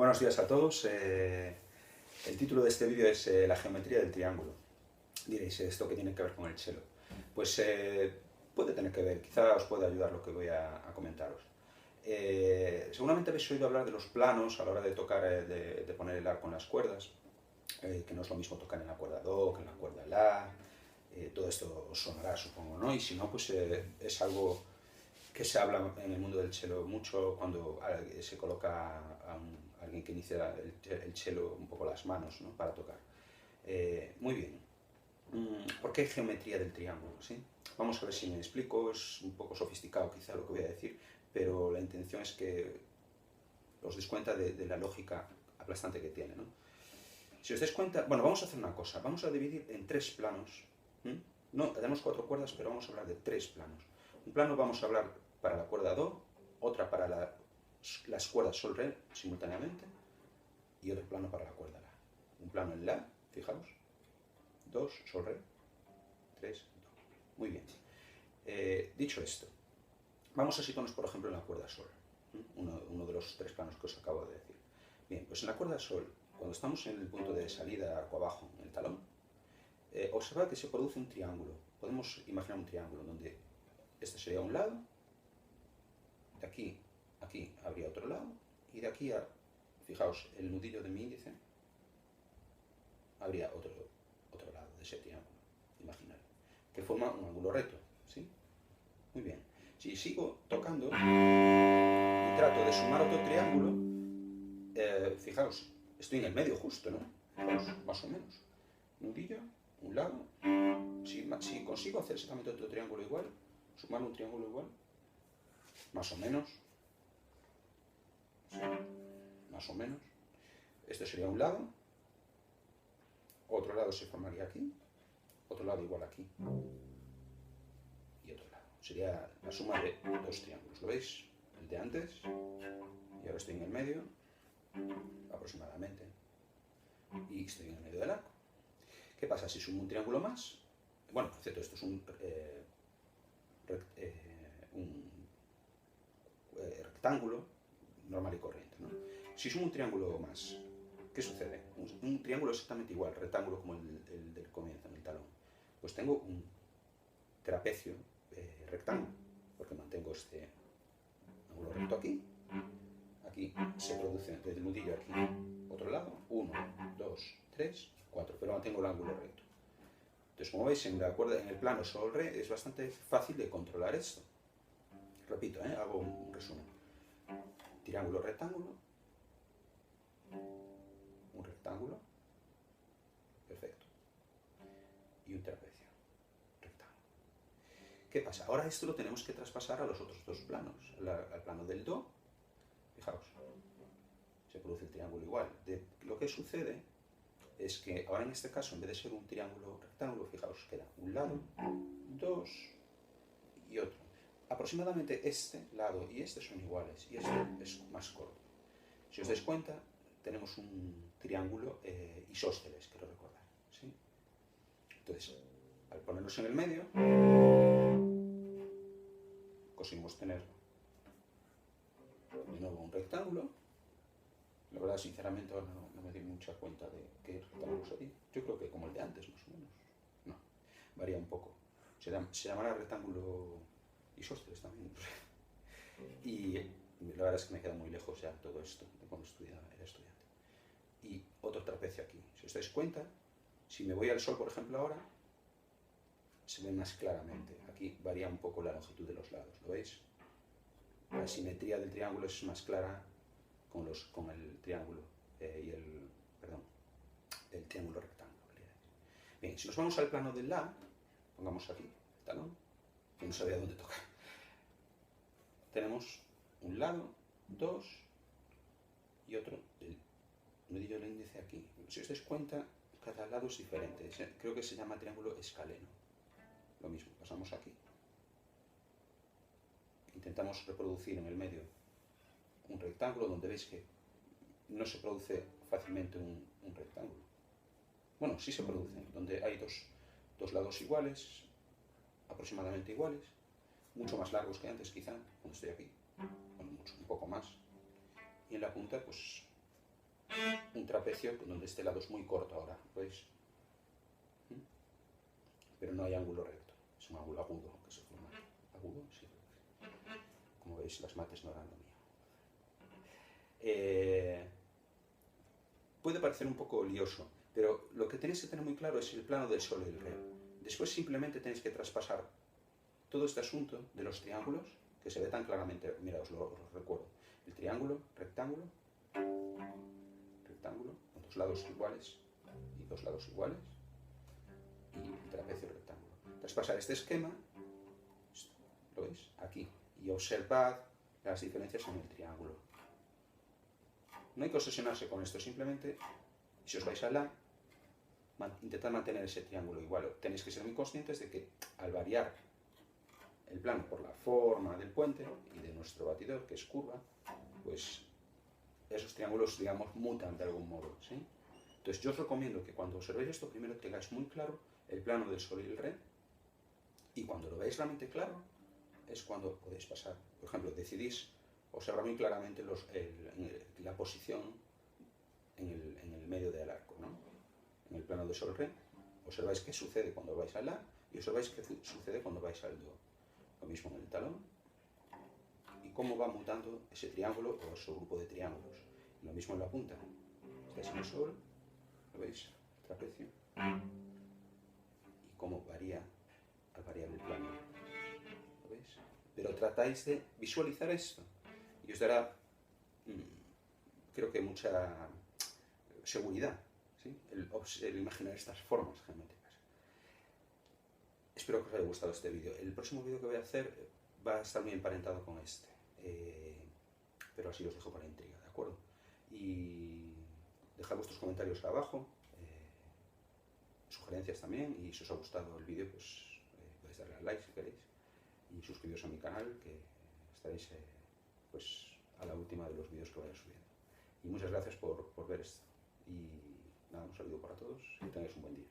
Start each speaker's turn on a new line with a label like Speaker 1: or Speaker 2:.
Speaker 1: Buenos días a todos. El título de este vídeo es la geometría del triángulo. Diréis, ¿esto qué tiene que ver con el chelo? Pues puede tener que ver, quizá os pueda ayudar lo que voy a comentaros. Seguramente habéis oído hablar de los planos a la hora de tocar, de poner el arco en las cuerdas, que no es lo mismo tocar en la cuerda Do que en la cuerda La. Todo esto os sonará, supongo, ¿no? Y si no, pues es algo que se habla en el mundo del cello mucho cuando se coloca a alguien que inicia el cello un poco las manos, ¿no?, para tocar. Muy bien. ¿Por qué geometría del triángulo? ¿Sí? Vamos a ver si me explico. Es un poco sofisticado quizá lo que voy a decir, pero la intención es que os deis cuenta de la lógica aplastante que tiene, ¿no? Si os dais cuenta, bueno, vamos a hacer una cosa, vamos a dividir en tres planos. No, tenemos 4 cuerdas, pero vamos a hablar de 3 planos. Un plano vamos a hablar para la cuerda Do, otra para las cuerdas Sol, Re simultáneamente, y otro plano para la cuerda La. Un plano en La, fijaos, 2, Sol, Re, 3, Do. Muy bien. Dicho esto, vamos a situarnos, por ejemplo, en la cuerda Sol, uno de los 3 planos que os acabo de decir. Bien, pues en la cuerda Sol, cuando estamos en el punto de salida arco abajo, en el talón, observad que se produce un triángulo. Podemos imaginar un triángulo donde este sería un lado, de aquí a aquí habría otro lado, y de aquí a, fijaos, el nudillo de mi índice, habría otro lado de ese triángulo imaginario, que forma un ángulo recto, ¿sí? Muy bien. Si sigo tocando y trato de sumar otro triángulo, fijaos, estoy en el medio justo, ¿no? Fijaos, más o menos. Nudillo, un lado. Si consigo hacer exactamente otro triángulo igual, sumar un triángulo igual, más o menos, ¿sí? Más o menos, este sería un lado, otro lado se formaría aquí, otro lado igual aquí, y otro lado. Sería la suma de 2 triángulos, ¿lo veis? El de antes, y ahora estoy en el medio, aproximadamente, y estoy en el medio del arco. ¿Qué pasa si sumo un triángulo más? Bueno, por cierto, esto es un rectángulo normal y corriente, ¿no? Si sumo un triángulo más, ¿qué sucede? Un triángulo exactamente igual, rectángulo como el del comienzo, en el talón. Pues tengo un trapecio rectángulo, porque mantengo este ángulo recto aquí. Aquí se produce desde el nudillo aquí, otro lado, 1, 2, 3, 4, pero mantengo el ángulo recto. Entonces, como veis, en el plano Sol, Re es bastante fácil de controlar esto. Repito, hago un resumen. Triángulo, rectángulo, un rectángulo, perfecto, y un trapecio, rectángulo. ¿Qué pasa? Ahora esto lo tenemos que traspasar a los otros 2 planos, al plano del Do. Fijaos, se produce el triángulo igual. Lo que sucede es que ahora en este caso, en vez de ser un triángulo rectángulo, fijaos, queda un lado, 2 y otro. Aproximadamente este lado y este son iguales, y este es más corto. Si os dais cuenta, tenemos un triángulo isósceles, quiero recordar, ¿sí? Entonces, al ponerlos en el medio, conseguimos tener de nuevo un rectángulo. La verdad, sinceramente, ahora no me di mucha cuenta de qué rectángulos hay. Yo creo que como el de antes, más o menos. No, varía un poco. Se llamará rectángulo isósceles también. Y la verdad es que me queda muy lejos ya todo esto de cuando era estudiante. Y otro trapecio aquí. Si os dais cuenta, si me voy al Sol, por ejemplo, ahora, se ve más claramente. Aquí varía un poco la longitud de los lados, ¿lo veis? La simetría del triángulo es más clara con el triángulo el triángulo rectángulo. Bien, si nos vamos al plano del La, pongamos aquí el talón, que no sabía dónde tocar. Tenemos un lado, 2 y otro del nudillo del índice aquí. Si os dais cuenta, cada lado es diferente. Creo que se llama triángulo escaleno. Lo mismo, pasamos aquí. Intentamos reproducir en el medio un rectángulo donde veis que no se produce fácilmente un rectángulo. Bueno, sí se produce, donde hay dos lados iguales, aproximadamente iguales, mucho más largos que antes quizá, cuando estoy aquí, bueno, un poco más. Y en la punta, pues, un trapecio donde este lado es muy corto ahora, ¿veis? Pero no hay ángulo recto, es un ángulo agudo que se forma. Agudo, sí. Como veis, las mates no eran lo mío. Puede parecer un poco lioso, pero lo que tenéis que tener muy claro es el plano del sol y el re. Después simplemente tenéis que traspasar todo este asunto de los triángulos, que se ve tan claramente, mira, os lo recuerdo. El triángulo, rectángulo, rectángulo, con dos lados iguales y dos lados iguales, y el trapecio rectángulo. Traspasar este esquema, ¿lo veis? Aquí, y observad las diferencias en el triángulo. No hay que obsesionarse con esto, simplemente, si os vais a la, intentad mantener ese triángulo igual. Tenéis que ser muy conscientes de que al variar el plano por la forma del puente y de nuestro batidor, que es curva, pues esos triángulos, digamos, mutan de algún modo, ¿sí? Entonces yo os recomiendo que cuando observéis esto, primero tengáis muy claro el plano del sol y el re, y cuando lo veáis realmente claro, es cuando podéis pasar. Por ejemplo, decidís observar muy claramente la posición en el medio del arco, ¿no? En el plano de sol re, observáis qué sucede cuando vais al la y observáis qué sucede cuando vais al do. Lo mismo en el talón y cómo va mutando ese triángulo o ese grupo de triángulos. Y lo mismo en la punta. Estáis en el sol, ¿lo veis? El trapecio. Y cómo varía al variar el plano. ¿Lo veis? Pero tratáis de visualizar esto y os dará, creo que mucha seguridad, ¿sí? El imaginar estas formas geométricas. Espero que os haya gustado este vídeo. El próximo vídeo que voy a hacer va a estar muy emparentado con este, pero así os dejo para intriga, ¿de acuerdo? Y dejad vuestros comentarios abajo, sugerencias también, y si os ha gustado el vídeo, pues podéis darle al like si queréis, y suscribiros a mi canal, que estaréis pues a la última de los vídeos que vaya subiendo. Y muchas gracias por ver esto. Y nada, un saludo para todos y que tengáis un buen día.